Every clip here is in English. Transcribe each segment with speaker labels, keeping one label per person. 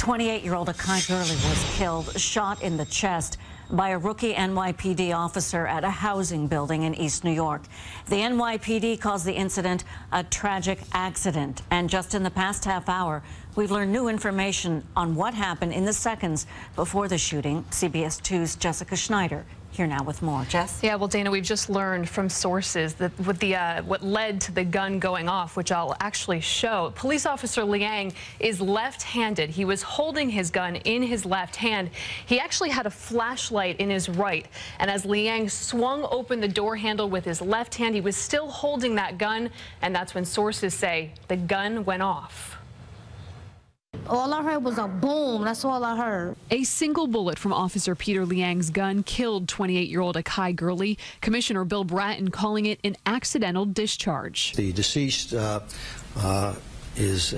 Speaker 1: 28-year-old Akai Gurley was killed, shot in the chest by a rookie NYPD officer at a housing building in East New York. The NYPD calls the incident a tragic accident. And just in the past half hour, we've learned new information on what happened in the seconds before the shooting. CBS 2's Jessica Schneider here now with more. Jess?
Speaker 2: Yeah, well, Dana, we've just learned from sources that what led to the gun going off, which I'll actually show. Police officer Liang is left-handed. He was holding his gun in his left hand. He actually had a flashlight in his right. And as Liang swung open the door handle with his left hand, he was still holding that gun. And that's when sources say the gun went off.
Speaker 3: All I heard was a boom. That's all I heard.
Speaker 4: A single bullet from Officer Peter Liang's gun killed 28-year-old Akai Gurley. Commissioner Bill Bratton calling it an accidental discharge.
Speaker 5: The deceased is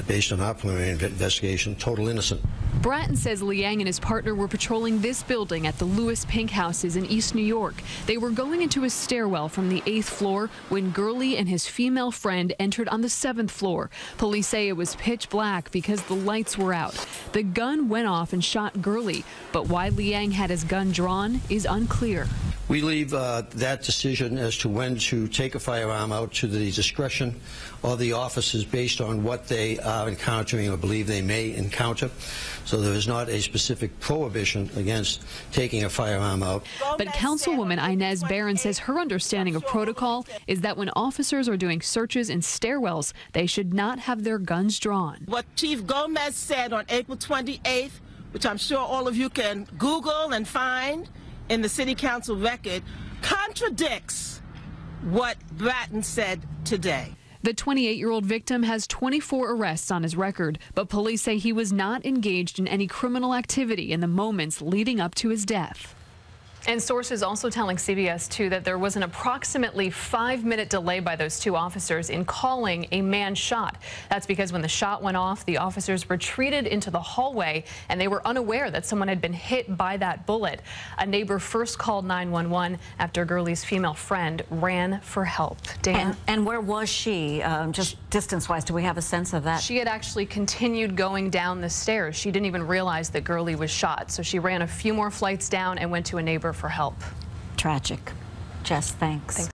Speaker 5: based on our preliminary investigation, total innocent.
Speaker 4: Bratton says Liang and his partner were patrolling this building at the Lewis Pink Houses in East New York. They were going into a stairwell from the 8th floor when Gurley and his female friend entered on the 7th floor. Police say it was pitch black because the lights were out. The gun went off and shot Gurley, but why Liang had his gun drawn is unclear.
Speaker 5: We leave that decision as to when to take a firearm out to the discretion of the officers based on what they are encountering or believe they may encounter. So there is not a specific prohibition against taking a firearm out.
Speaker 4: But Councilwoman Inez Barron says her understanding of protocol is that when officers are doing searches in stairwells, they should not have their guns drawn.
Speaker 6: What Chief Gomez said on April 28th, which I'm sure all of you can Google and find in the City Council record, contradicts what Bratton said today.
Speaker 4: The 28-year-old victim has 24 arrests on his record, but police say he was not engaged in any criminal activity in the moments leading up to his death.
Speaker 2: And sources also telling CBS2 that there was an approximately 5-minute delay by those two officers in calling a man shot. That's because when the shot went off, the officers retreated into the hallway and they were unaware that someone had been hit by that bullet. A neighbor first called 911 after Gurley's female friend ran for help. Dana?
Speaker 1: And where was she, just distance-wise? Do we have a sense of that?
Speaker 2: She had actually continued going down the stairs. She didn't even realize that Gurley was shot. So she ran a few more flights down and went to a neighbor for help.
Speaker 1: Tragic. Jess, thanks.